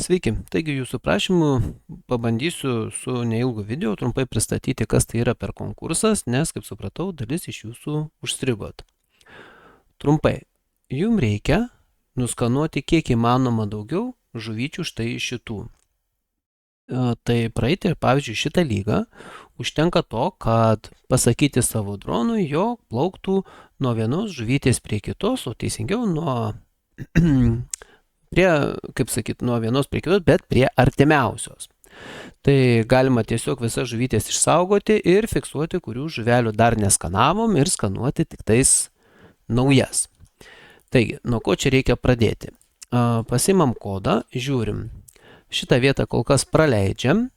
Sveiki, taigi jūsų prašymų pabandysiu su neilgu video trumpai pristatyti, kas tai yra per konkursas, nes, kaip supratau, dalis iš jūsų užstrigot. Trumpai, jums reikia nuskanuoti kiek įmanoma daugiau žuvyčių štai šitų. Tai praeiti, pavyzdžiui, šitą lygą užtenka to, kad pasakyti savo dronui, jog plauktų nuo vienos žuvytės prie kitos, o teisingiau nuo nuo vienos prie kitos, bet prie artimiausios. Tai galima tiesiog visas žuvytės išsaugoti ir fiksuoti, kurių žuvelių dar neskanavom ir skanuoti tik tais naujas. Taigi, nuo ko čia reikia pradėti? Pasimam kodą, žiūrim. Šitą vietą kol kas praleidžiam,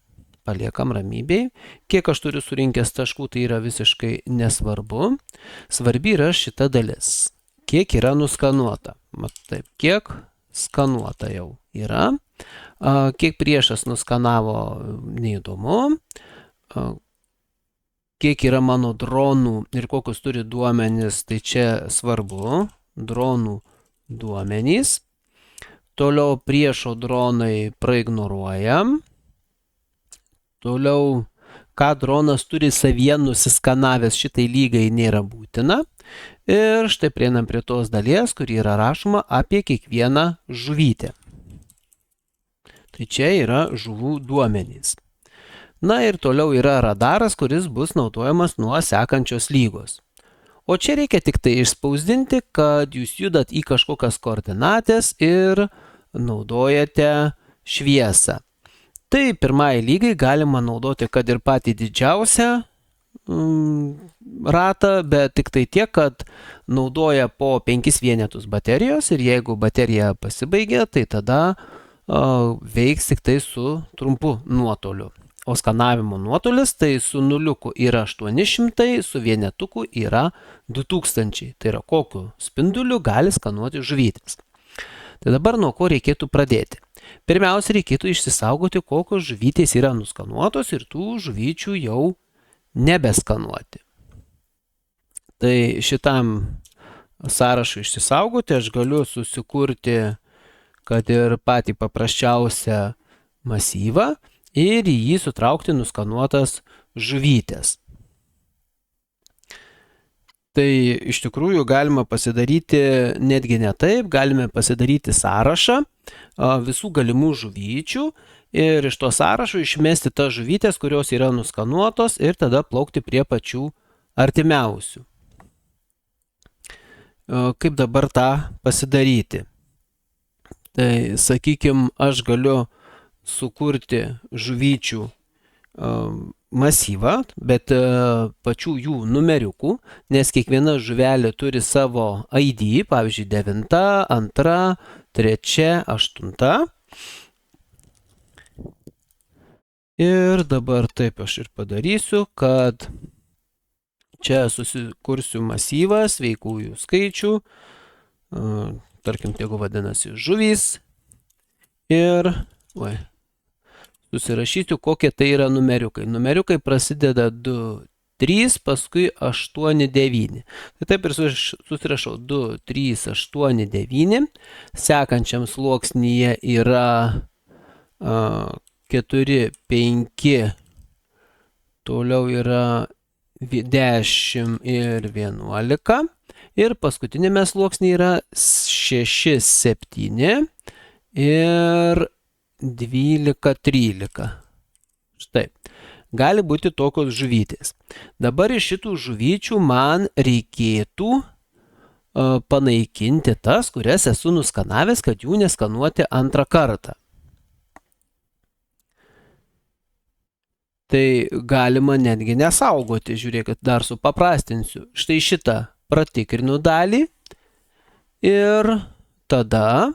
paliekam ramybėj. Kiek aš turiu surinkęs taškų, tai yra visiškai nesvarbu. Svarbi yra šita dalis. Kiek yra nuskanuota. Taip, kiek skanuota jau yra. Kiek priešas nuskanavo, neįdomu. Kiek yra mano dronų ir kokius turi duomenys, tai čia svarbu. Dronų duomenys. Toliau priešo dronai praignoruojam. Toliau, ką dronas turi savyje nusiskanavęs šitai lygai nėra būtina. Ir štai prieinam prie tos dalies, kur yra rašoma apie kiekvieną žuvytę. Tai čia yra žuvų duomenys. Na ir toliau yra radaras, kuris bus naudojamas nuo sekančios lygos. O čia reikia tik tai išspausdinti, kad jūs judat į kažkokias koordinatės ir naudojate šviesą. Tai pirmai lygai galima naudoti, kad ir patį didžiausią ratą, bet tik tai tiek, kad naudoja po 5 vienetus baterijos ir jeigu baterija pasibaigia, tai tada veiks tik tai su trumpu nuotoliu. O skanavimo nuotolis tai su nuliuku yra 800, su vienetuku yra 2000. Tai yra kokiu spinduliu gali skanuoti žuvytės. Tai dabar nuo ko reikėtų pradėti? Pirmiausia, reikėtų išsisaugoti, kokios žuvytės yra nuskanuotos ir tų žuvyčių jau nebeskanuoti. Tai šitam sąrašui išsisaugoti aš galiu susikurti, kad ir patį paprasčiausią masyvą ir į jį sutraukti nuskanuotas žuvytės. Tai iš tikrųjų galima pasidaryti netgi ne taip, galime pasidaryti sąrašą visų galimų žuvyčių ir iš to sąrašo išmesti tas žuvytės, kurios yra nuskanuotos ir tada plaukti prie pačių artimiausių. Kaip dabar tą pasidaryti? Tai sakykime, aš galiu sukurti žuvyčių masyvą, bet pačių jų numeriukų, nes kiekviena žuvelė turi savo ID, pavyzdžiui, 9, 2, 3, 8. Ir dabar taip aš ir padarysiu, kad čia susikursiu masyvą sveikųjų skaičių, tarkim, tegu vadinasi žuvys, ir susirašysiu, kokie tai yra numeriukai. Numeriukai prasideda 2, 3, paskui 8, 9. Tai taip ir susirašau 2, 3, 8, 9. Sekančiam sluoksnyje yra 4, 5. Toliau yra 10 ir 11. Ir paskutinėme sluoksnyje yra 6, 7 ir 12, 13. Štai. Gali būti tokios žuvytės. Dabar iš šitų žuvyčių man reikėtų panaikinti tas, kurias esu nuskanavęs, kad jų neskanuoti antrą kartą. Tai galima netgi nesaugoti. Žiūrėkit, dar supaprastinsiu. Štai šitą pratikrinu dalį ir tada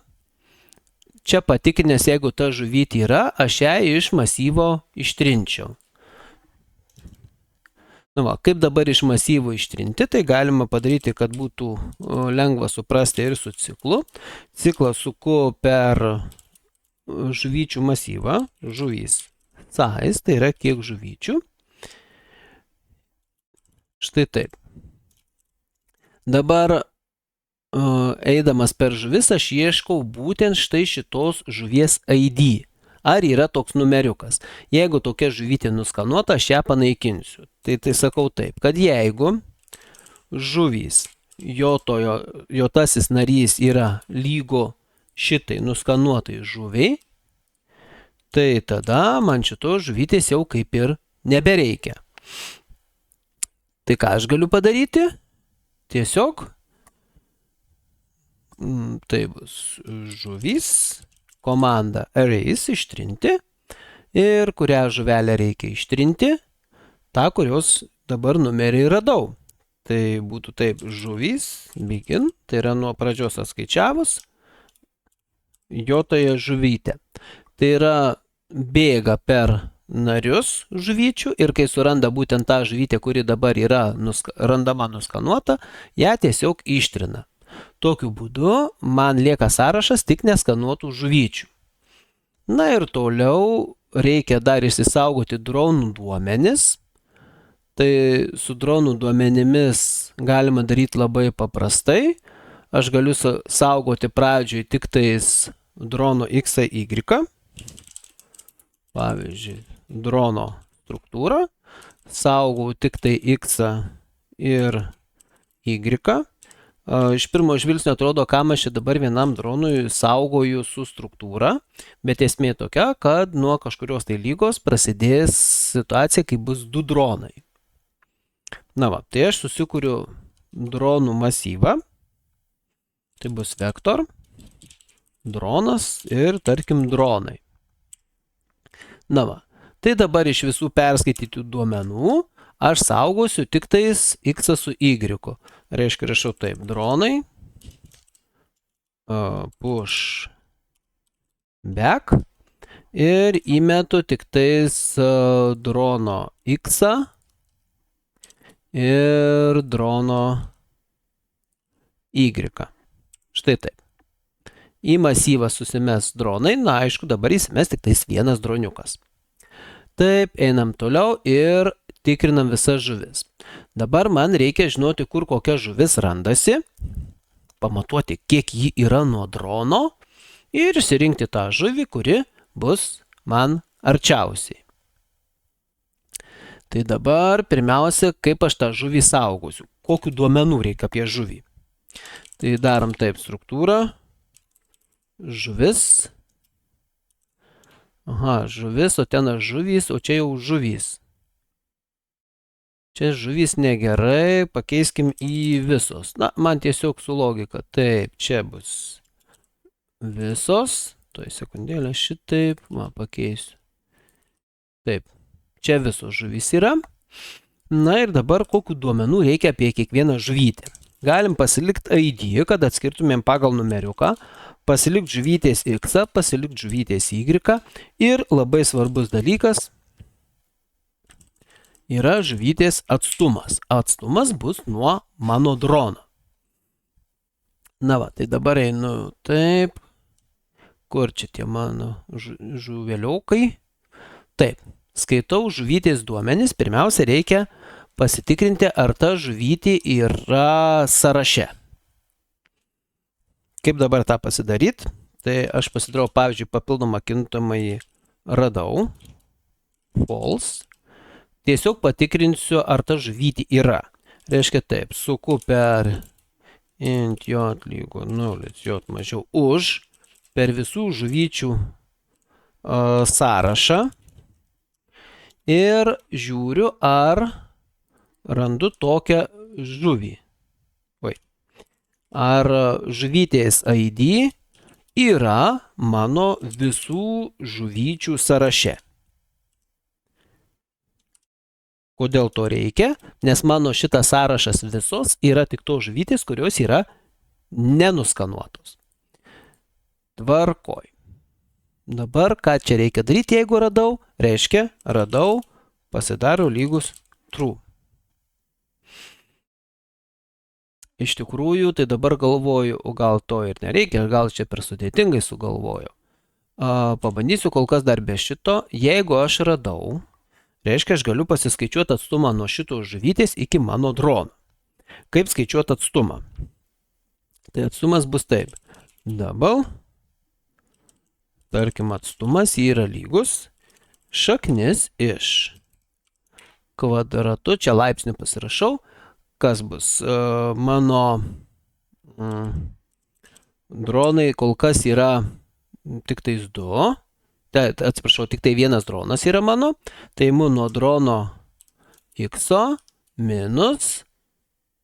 čia patikrinęs, jeigu ta žuvytė yra, aš ją iš masyvo ištrinčiau. Kaip dabar iš masyvo ištrinti, tai galima padaryti, kad būtų lengva suprasti ir su ciklu. Ciklą suku per žuvyčių masyvą, žuvys size, tai yra kiek žuvyčių. Štai taip. Dabar eidamas per žuvis, aš ieškau būtent štai šitos žuvies ID. Ar yra toks numeriukas. Jeigu tokia žuvytė nuskanuota, aš ją panaikinsiu. Tai sakau taip, kad jeigu žuvys, jotasis narys yra lygu šitai nuskanuotai žuviai, tai tada man šitos žuvytės jau kaip ir nebereikia. Tai ką aš galiu padaryti? Tiesiog tai bus žuvys, komanda arrays ištrinti ir kurią žuvelę reikia ištrinti, tą, kurios dabar numerį radau. Tai būtų taip žuvys, begin, tai yra nuo pradžios atskaičiavus, jotoje žuvytė. Tai yra bėga per narius žuvyčių ir kai suranda būtent tą žuvytę, kuri dabar yra randama nuskanuota, ją tiesiog ištrina. Tokiu būdu man lieka sąrašas tik neskanuotų žuvyčių. Na ir toliau reikia dar išsisaugoti dronų duomenis. Tai su dronų duomenimis galima daryti labai paprastai. Aš galiu saugoti pradžioj tik tais drono X, Y. Pavyzdžiui, drono struktūrą. Saugau tik tai X ir Y. Iš pirmo žvilgsnio atrodo, kam aš dabar vienam dronui saugoju su struktūra, bet esmė tokia, kad nuo kažkurios tai lygos prasidės situacija, kai bus du dronai. Na va, tai aš susikuriu dronų masyvą, tai bus vektor, dronas ir tarkim dronai. Na va, tai dabar iš visų perskaitytų duomenų aš saugosiu tik tais X su Y. Reiškia, rašau taip, dronai, push back ir įmetu tik tais drono X ir drono Y. Štai taip. Į masyvą susimes dronai, na aišku, dabar įsimes tik tais vienas droniukas. Taip, einam toliau ir tikrinam visas žuvis. Dabar man reikia žinoti, kur kokia žuvis randasi, pamatuoti, kiek ji yra nuo drono ir išsirinkti tą žuvį, kuri bus man arčiausiai. Tai dabar pirmiausia, kaip aš tą žuvį saugosiu, kokių duomenų reikia apie žuvį. Tai darom taip, struktūrą, žuvis, žuvis, o ten žuvys, o čia jau žuvys. Čia žuvys negerai, pakeiskim į visos. Na, man tiesiog su logika. Taip, čia bus visos. Tuoj sekundėlę šitaip, pakeisiu. Taip, čia visos žuvys yra. Na ir dabar kokių duomenų reikia apie kiekvieną žuvytę. Galim pasilikti ID, kad atskirtumėm pagal numeriuką. Pasilikti žuvytės X, pasilikti žuvytės Y. Ir labai svarbus dalykas yra žuvytės atstumas. Atstumas bus nuo mano drono. Na va, tai dabar einu taip. Kur čia tie mano žuveliukai? Taip, skaitau žuvytės duomenis. Pirmiausia, reikia pasitikrinti, ar ta žuvytė yra sąraše. Kaip dabar tą pasidaryti? Tai aš pasidarau, pavyzdžiui, papildomą kintamąjį radau. False. Tiesiog patikrinsiu, ar ta žuvytė yra. Reiškia taip, suku per int j lygu 0, j mažiau už, per visų žuvyčių sąrašą ir žiūriu, ar randu tokią žuvį. Ar žuvytės ID yra mano visų žuvyčių sąraše. Kodėl to reikia? Nes mano šitas sąrašas visos yra tik tos žuvytės, kurios yra nenuskanuotos. Tvarkoj. Dabar ką čia reikia daryti, jeigu radau? Reiškia, radau, pasidaro lygus true. Iš tikrųjų, tai dabar galvoju, o gal to ir nereikia, gal čia per sudėtingai sugalvoju. Pabandysiu kol kas dar be šito. Jeigu aš radau, reiškia, aš galiu pasiskaičiuoti atstumą nuo šitos žuvytės iki mano drono. Kaip skaičiuoti atstumą? Tai atstumas bus taip. Double. Tarkim, atstumas yra lygus. Šaknis iš kvadratu. Čia laipsnių pasirašau. Kas bus? Mano dronai kol kas yra tik tais 2. Atsiprašau, tik tai vienas dronas yra mano. Tai imu nuo drono x minus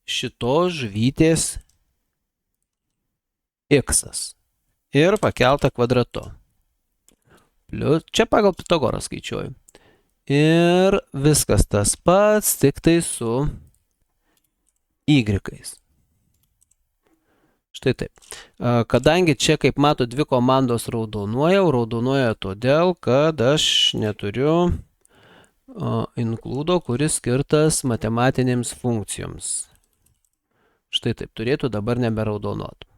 šitos žuvytės x. Ir pakelta kvadratu. Plius, čia pagal Pitagorą skaičiuoju. Ir viskas tas pats, tik tai su y-kais. Štai taip. Kadangi čia, kaip mato, dvi komandos raudonuoja todėl, kad aš neturiu include, kuris skirtas matematinėms funkcijoms. Štai taip, turėtų dabar neberaudonuoti.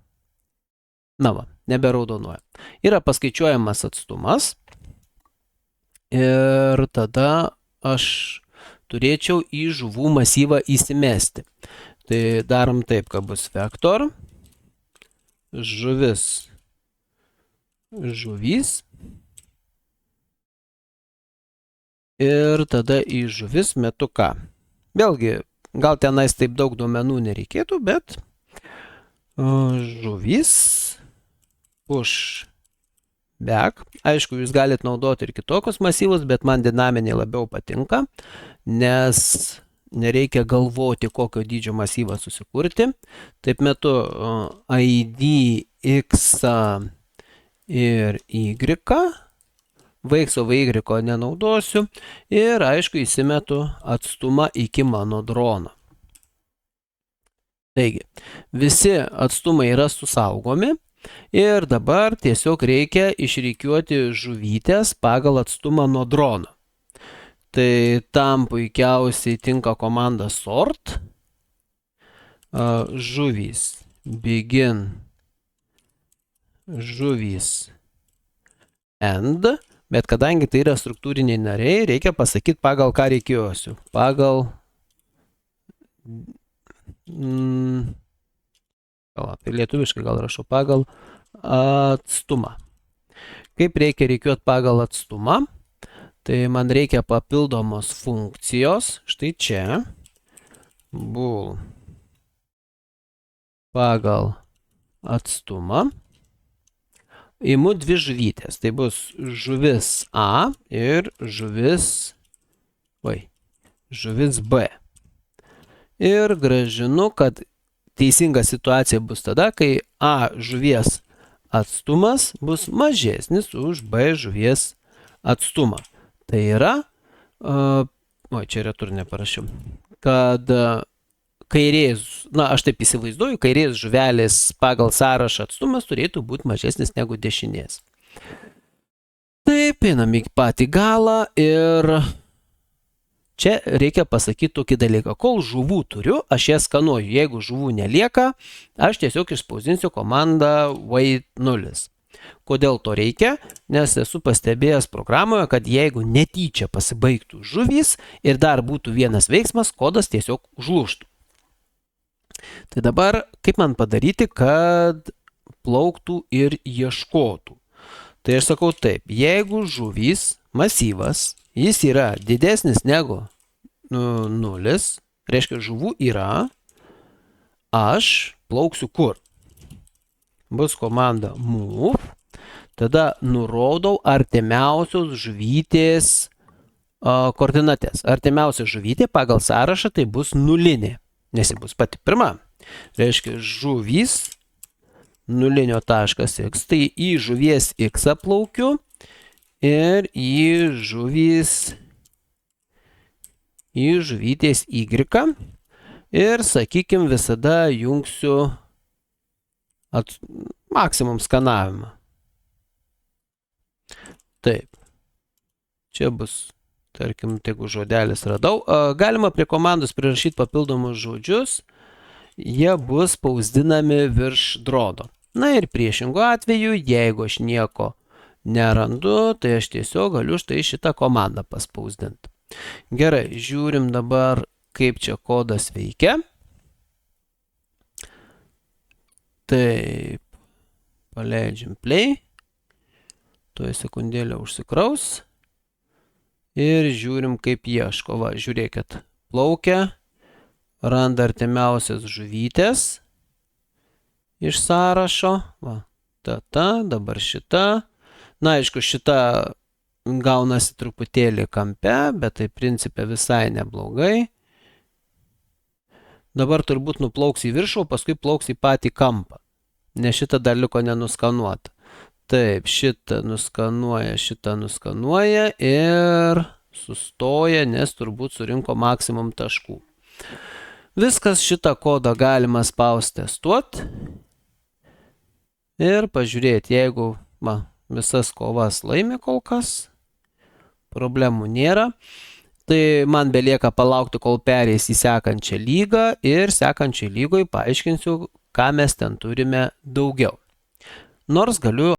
Na va, neberaudonuoja. Yra paskaičiuojamas atstumas ir tada aš turėčiau į žuvų masyvą įsimesti. Tai darom taip, kad bus vektor, žuvis, žuvys ir tada į žuvis metu ką. Vėlgi, gal tenais taip daug duomenų nereikėtų, bet žuvys push back. Aišku, jūs galite naudoti ir kitokius masyvus, bet man dinaminiai labiau patinka, nes nereikia galvoti, kokio dydžio masyvą susikurti. Taip metu ID, X ir Y. Vaikso Y nenaudosiu. Ir aišku, įsimetu atstumą iki mano drono. Taigi, visi atstumai yra susaugomi. Ir dabar tiesiog reikia išrikiuoti žuvytės pagal atstumą nuo drono. Tai tam puikiausiai tinka komanda sort. Žuvys begin, žuvys end. Bet kadangi tai yra struktūriniai nariai, reikia pasakyti pagal ką reikėsiu. Pagal lietuviškai gal rašau pagal atstumą. Kaip reikia reikiuoti pagal atstumą? Tai man reikia papildomos funkcijos. Štai čia. Bool pagal atstumą. Imu dvi žuvytės. Tai bus žuvis A ir žuvis B. Ir grąžinu, kad teisinga situacija bus tada, kai A žuvies atstumas bus mažesnis už B žuvies atstumą. Tai yra, čia retur neparašiau, kad kairės, aš taip įsivaizduoju, kairės žuvelės pagal sąrašą atstumas turėtų būti mažesnis negu dešinės. Taip, einam į patį galą ir čia reikia pasakyti tokį dalyką. Kol žuvų turiu, aš jas skanuoju. Jeigu žuvų nelieka, aš tiesiog išspausdinsiu komandą wait 0. Kodėl to reikia? Nes esu pastebėjęs programoje, kad jeigu netyčia pasibaigtų žuvys ir dar būtų vienas veiksmas, kodas tiesiog užlūžtų. Tai dabar, kaip man padaryti, kad plauktų ir ieškotų? Tai aš sakau taip, jeigu žuvys masyvas, jis yra didesnis negu 0, reiškia žuvų yra, aš plauksiu kur? Bus komanda move, tada nurodau artimiausios žuvytės koordinatės. Artimiausia žuvytė pagal sąrašą tai bus 0, nes ji bus pati pirma. Reiškia žuvys 0.x, tai į žuvies x plaukiu ir į žuvytės y ir, sakykim, visada jungsiu maksimum skanavimą. Taip. Čia bus, tarkim, jeigu žodelis radau. Galima prie komandos prirašyti papildomus žodžius. Jie bus spausdinami virš drono. Na ir priešingų atveju, jeigu aš nieko nerandu, tai aš tiesiog galiu štai šitą komandą paspausdinti. Gerai, žiūrim dabar, kaip čia kodas veikia. Taip, paleidžiam play. Tuoj sekundėlę užsikraus. Ir žiūrim, kaip ieško. Va, žiūrėkit, plaukia, randa artimiausias žuvytės iš sąrašo. Va, dabar šita. Na, aišku, šita gaunasi truputėlį kampe, bet tai principė visai neblogai. Dabar turbūt nuplauks į viršų, paskui plauks į patį kampą, nes šitą dar liko nenuskanuota. Taip, šitą nuskanuoja ir sustoja, nes turbūt surinko maksimum taškų. Viskas, šitą kodą galima spausti testuoti ir pažiūrėti, jeigu visas kovas laimi kol kas, problemų nėra. Tai man belieka palaukti, kol pereis į sekančią lygą ir sekančiai lygoj paaiškinsiu, ką mes ten turime daugiau. Nors galiu